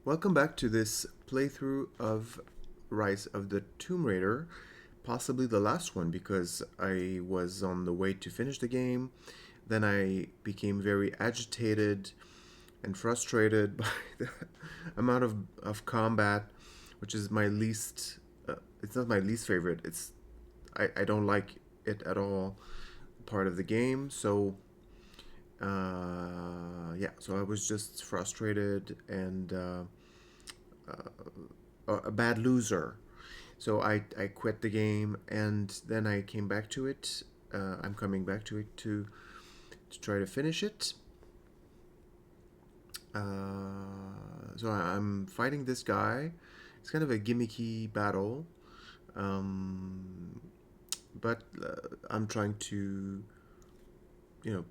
Welcome back to this playthrough of Rise of the Tomb Raider, possibly the last one because I was on the way to finish the game. Then I became very agitated and frustrated by the amount of combat, which is my least, it's not my least favorite, I don't like it at all, part of the game. So yeah, so I was just frustrated and a bad loser. So I quit the game and then I came back to it. I'm coming back to it to try to finish it. So I'm fighting this guy. It's kind of a gimmicky battle, but I'm trying to, you know,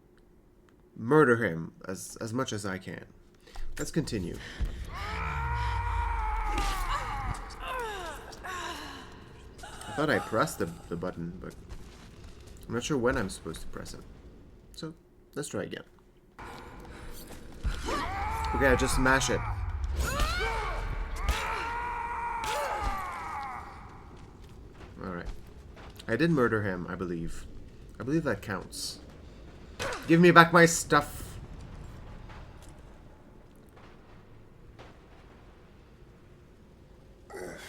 murder him as much as I can. Let's continue. I thought I pressed the button, but I'm not sure when I'm supposed to press it. So let's try again. Okay, I just smash it. Alright. I did murder him, I believe. I believe that counts. Give me back my stuff. This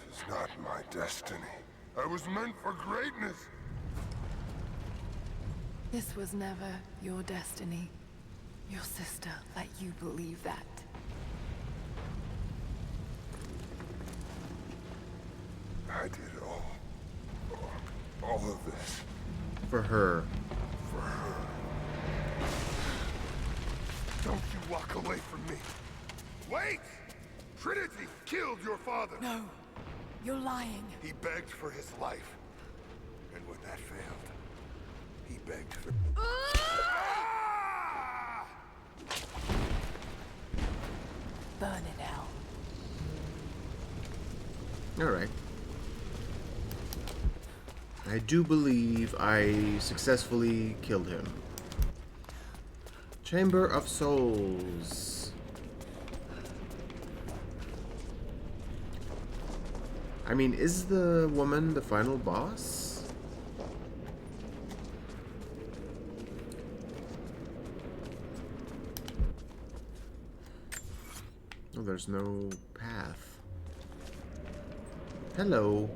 is not my destiny. I was meant for greatness. This was never your destiny. Your sister let you believe that. I did all of this For her. for her. Don't you walk away from me. Wait! Trinity killed your father. No, you're lying. He begged for his life. And when that failed, he begged for... Burn in hell. Alright. I do believe I successfully killed him. Chamber of Souls. I mean, is the woman the final boss? Oh, there's no path. Hello.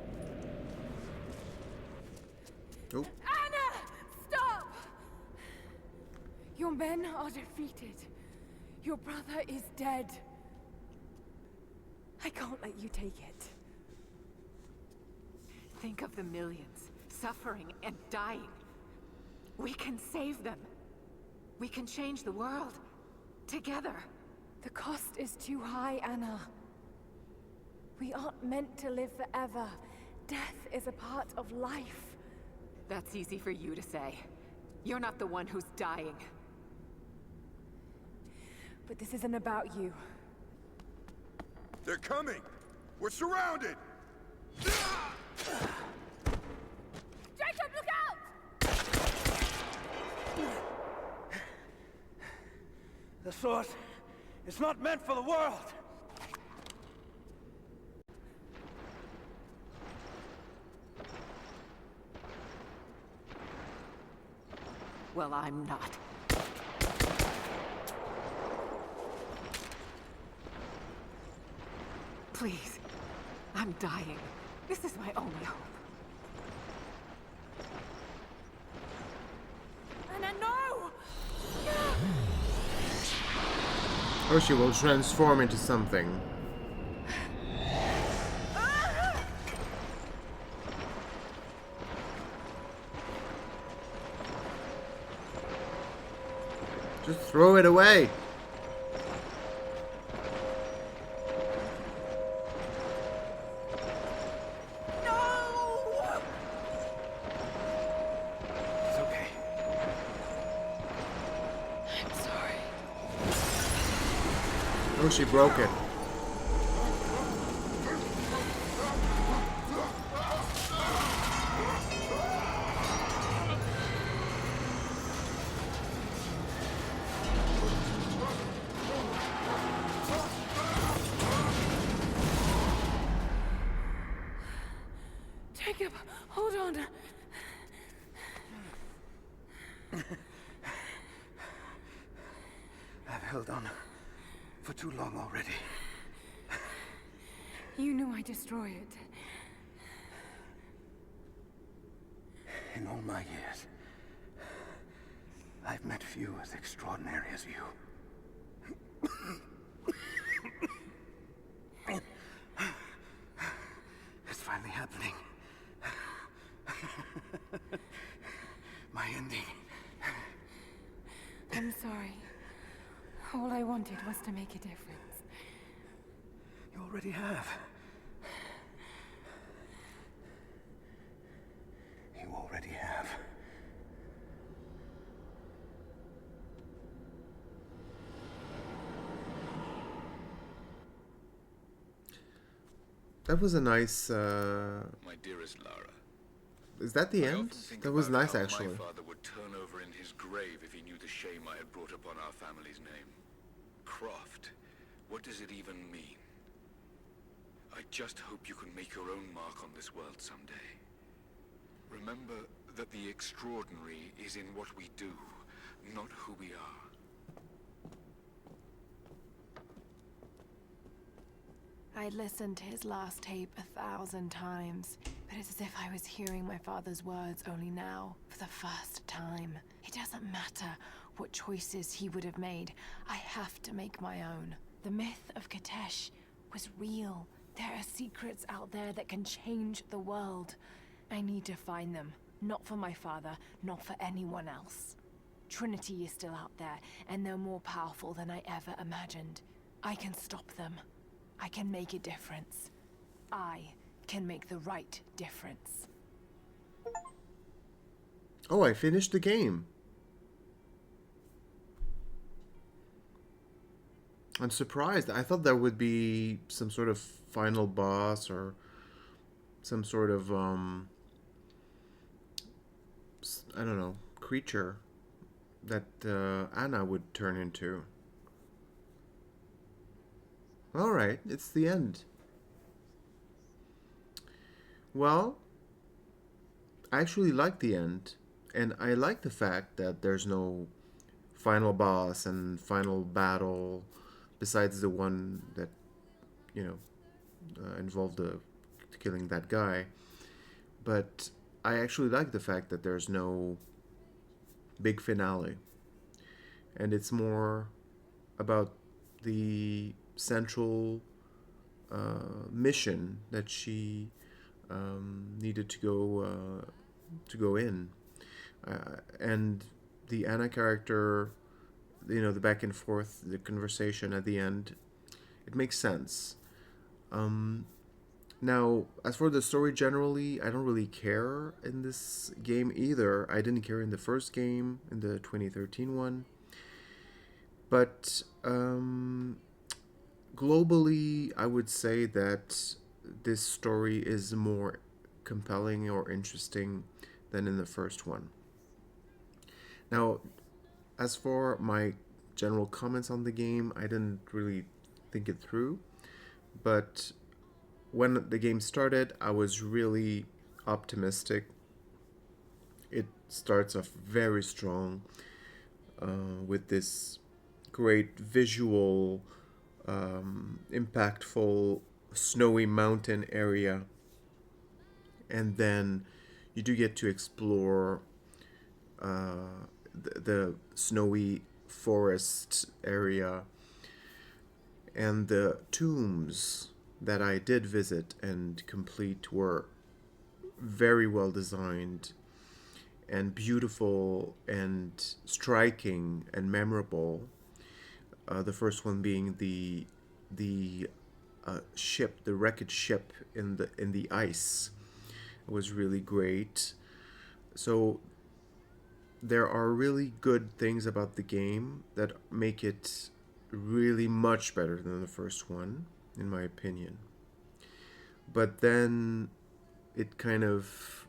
Oh. Anna! Stop! Your men are defeated. Your brother is dead. I can't let you take it. Think of the millions suffering and dying. We can save them. We can change the world. Together. The cost is too high, Anna. We aren't meant to live forever. Death is a part of life. That's easy for you to say. You're not the one who's dying. But this isn't about you. They're coming! We're surrounded! Jacob, look out! The sword is not meant for the world. Well, I'm not. Please. I'm dying. This is my only hope. Anna, no! Or she will transform into something. Just throw it away. No! It's okay. I'm sorry. Oh, she broke it. Hold on. I've held on for too long already. You knew I'd destroy it. In all my years, I've met few as extraordinary as you. It's finally happening. My ending. I'm sorry. All I wanted was to make a difference. You already have. You already have. That was a nice. My dearest Lara, Is that the I end? often think That was about nice, how actually. my father would turn over in his grave if he knew the shame I had brought upon our family's name. Croft, what does it even mean? I just hope you can make your own mark on this world someday. Remember that the extraordinary is in what we do, not who we are. I'd listened to his last tape 1,000 times, but it's as if I was hearing my father's words only now, for the first time. It doesn't matter what choices he would have made. I have to make my own. The myth of Katesh was real. There are secrets out there that can change the world. I need to find them. Not for my father, not for anyone else. Trinity is still out there, and they're more powerful than I ever imagined. I can stop them. I can make a difference. I can make the right difference. Oh, I finished the game. I'm surprised. I thought there would be some sort of final boss or some sort of I don't know, creature that Anna would turn into. All right, it's the end. Well, I actually like the end, and I like the fact that there's no final boss and final battle besides the one that, you know, involved killing that guy. But I actually like the fact that there's no big finale, and it's more about the central mission that she needed to go in, and the Anna character, you know, the back and forth, the conversation at the end, it makes sense. Now, as for the story generally, I don't really care in this game either. I didn't care in the first game, in the 2013 one, but globally, I would say that this story is more compelling or interesting than in the first one. Now, as for my general comments on the game, I didn't really think it through, but when the game started, I was really optimistic. It starts off very strong with this great visual, impactful, snowy mountain area, and then you do get to explore the snowy forest area, and the tombs that I did visit and complete were very well designed and beautiful and striking and memorable. The first one being the ship, the wrecked ship in the ice. It was really great. So there are really good things about the game that make it really much better than the first one, in my opinion. But then it kind of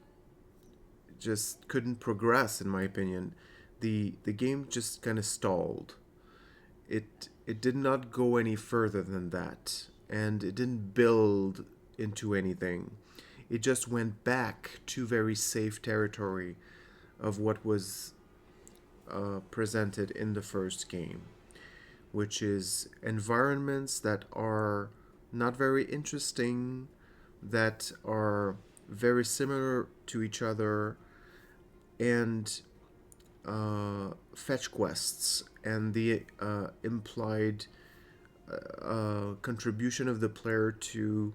just couldn't progress, in my opinion. The game just kind of stalled. It did not go any further than that, and it didn't build into anything. it just went back to very safe territory of what was presented in the first game, which is environments that are not very interesting, that are very similar to each other, and fetch quests and the implied contribution of the player to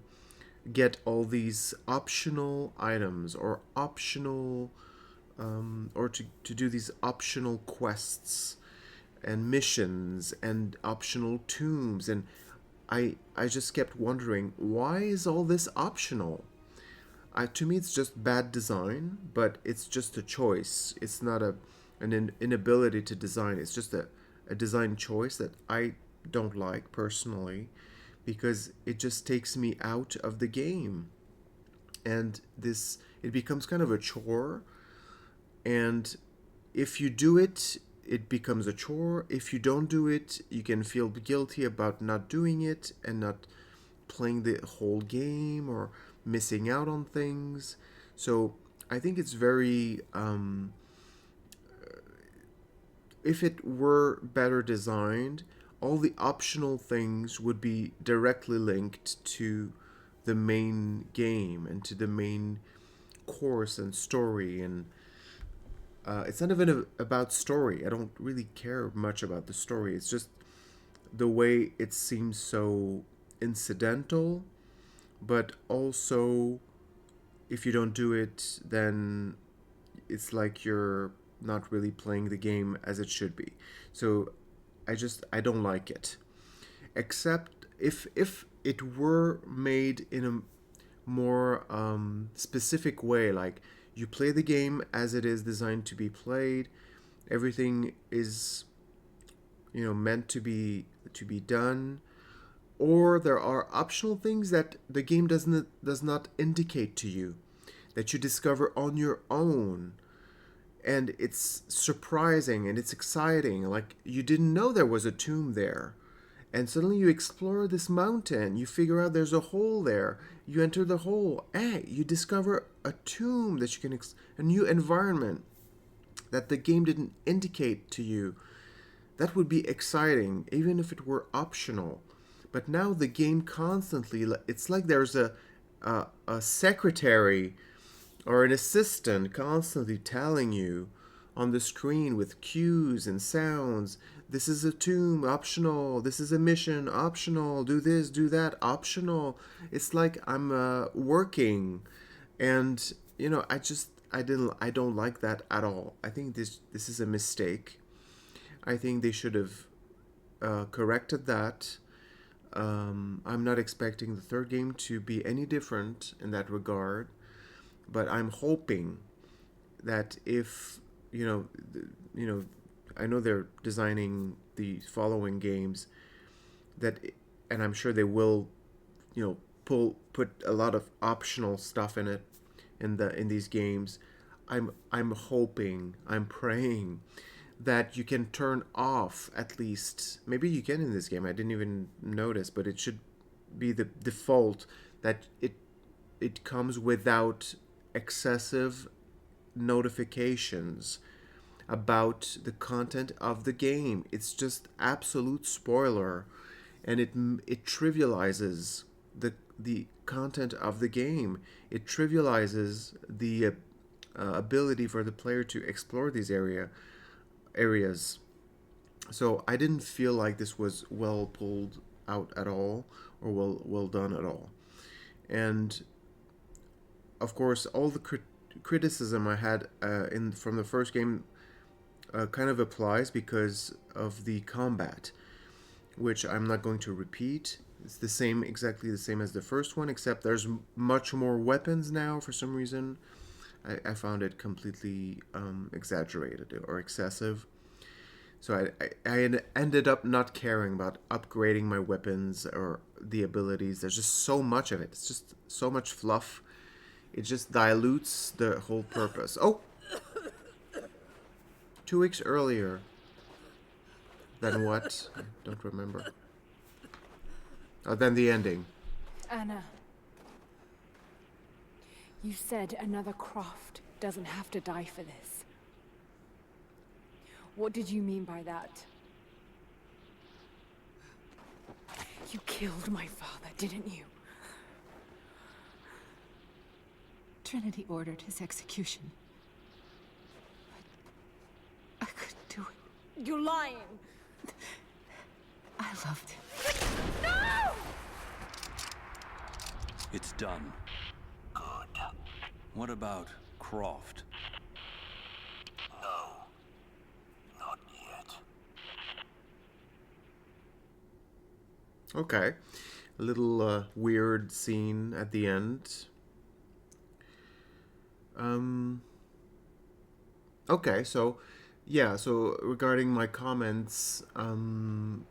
get all these optional items or optional or to do these optional quests and missions and optional tombs. And I just kept wondering, why is all this optional? To me, it's just bad design, but it's just a choice. It's not an inability to design. It's just a design choice that I don't like personally, because it just takes me out of the game. And it becomes kind of a chore. And if you do it, it becomes a chore. If you don't do it, you can feel guilty about not doing it and not playing the whole game or missing out on things. So I think it's very if it were better designed, all the optional things would be directly linked to the main game and to the main course and story. And it's not even about story. I don't really care much about the story. It's just the way it seems so incidental, but also if you don't do it, then it's like you're not really playing the game as it should be. So I don't like it. Except if it were made in a more specific way, like you play the game as it is designed to be played, everything is meant to be done, or there are optional things that the game does not indicate to you, that you discover on your own. And it's surprising and it's exciting. Like, you didn't know there was a tomb there. And suddenly you explore this mountain. You figure out there's a hole there. You enter the hole. Hey, you discover a tomb that you can... a new environment that the game didn't indicate to you. That would be exciting, even if it were optional. But now the game constantly... It's like there's a secretary or an assistant constantly telling you on the screen with cues and sounds, this is a tomb, optional, this is a mission, optional, do this, do that, optional. It's like I'm working, and I don't like that at all. I think this is a mistake. I think they should have corrected that. I'm not expecting the third game to be any different in that regard. But I'm hoping that if, I know they're designing the following games, and I'm sure they will, put a lot of optional stuff in it, in these games. I'm hoping, I'm praying that you can turn off, at least, maybe you can in this game, I didn't even notice, but it should be the default that it comes without excessive notifications about the content of the game. It's just absolute spoiler, and it trivializes the content of the game. It trivializes the ability for the player to explore these areas. So I didn't feel like this was well pulled out at all, or well done at all. And of course, all the criticism I had from the first game kind of applies because of the combat, which I'm not going to repeat. It's exactly the same as the first one, except there's much more weapons now for some reason. I found it completely exaggerated or excessive. So I ended up not caring about upgrading my weapons or the abilities. There's just so much of it. It's just so much fluff. It just dilutes the whole purpose. Oh! 2 weeks earlier. Then what? I don't remember. Oh, then the ending. Anna. You said another Croft doesn't have to die for this. What did you mean by that? You killed my father, didn't you? Trinity ordered his execution. I couldn't do it. You're lying! I loved him. No! It's done. Good. What about Croft? No. Not yet. Okay. A little weird scene at the end. Okay, so yeah, so regarding my comments, I'm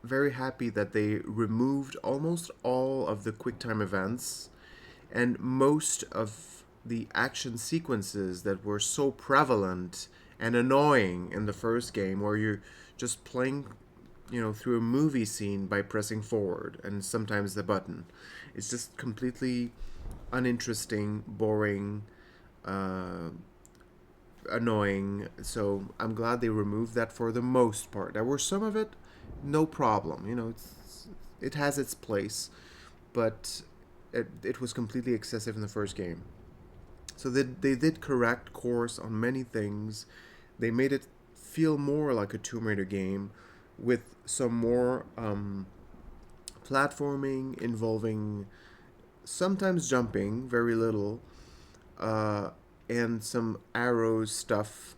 very happy that they removed almost all of the QuickTime events and most of the action sequences that were so prevalent and annoying in the first game, where you're just playing, through a movie scene by pressing forward and sometimes the button. It's just completely uninteresting, boring, annoying. So I'm glad they removed that for the most part. There were some of it, no problem. It has its place, but it was completely excessive in the first game. So they did correct course on many things. They made it feel more like a Tomb Raider game with some more platforming involving sometimes jumping, very little, and some arrows stuff.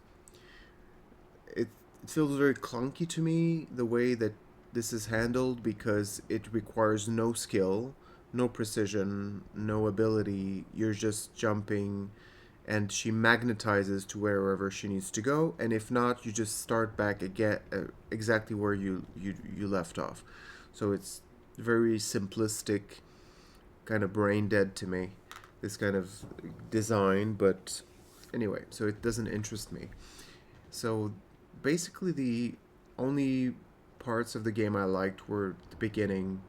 It feels very clunky to me, the way that this is handled, because it requires no skill, no precision, no ability. You're just jumping, and she magnetizes to wherever she needs to go, and if not, you just start back again, exactly where you left off. So it's very simplistic, kind of brain dead to me, this kind of design. But anyway, so it doesn't interest me. So basically the only parts of the game I liked were the beginning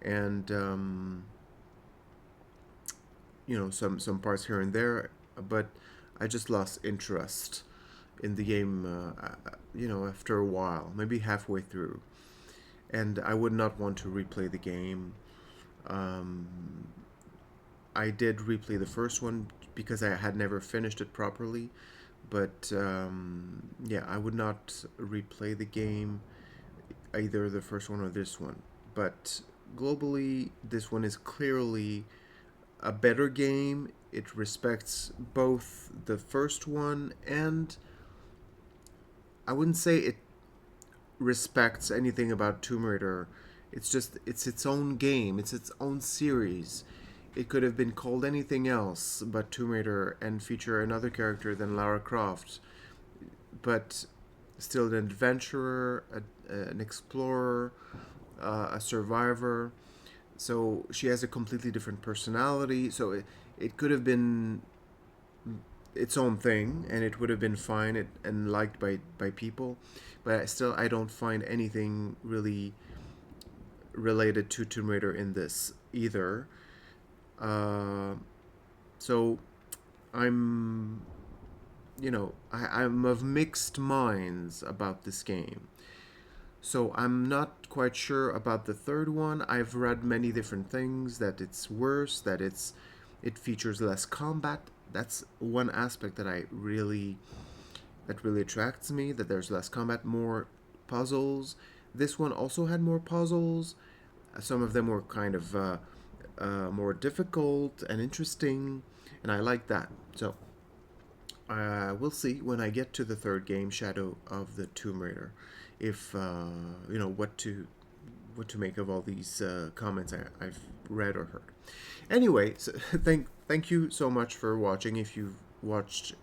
and some parts here and there, but I just lost interest in the game after a while, maybe halfway through, and I would not want to replay the game. I did replay the first one because I had never finished it properly, but I would not replay the game, either the first one or this one. But globally, this one is clearly a better game. It respects both the first one, and I wouldn't say it respects anything about Tomb Raider. It's its own game. It's its own series. It could have been called anything else but Tomb Raider and feature another character than Lara Croft, but still an adventurer, an explorer, a survivor. So she has a completely different personality. So it could have been its own thing, and it would have been fine and liked by people. But I don't find anything really related to Tomb Raider in this either. So I'm of mixed minds about this game. So I'm not quite sure about the third one. I've read many different things, that it's worse, that it features less combat. That's one aspect that really attracts me, that there's less combat, more puzzles. This one also had more puzzles. Some of them were kind of more difficult and interesting, and I like that. So we'll see when I get to the third game, Shadow of the Tomb Raider, if what to make of all these comments I've read or heard. Anyway, so thank you so much for watching. If you've watched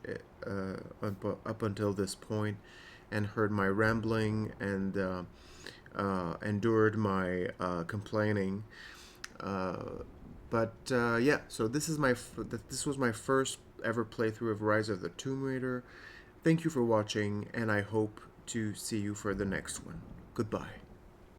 up until this point and heard my rambling and endured my complaining. So this was my first ever playthrough of Rise of the Tomb Raider. Thank you for watching, and I hope to see you for the next one. Goodbye.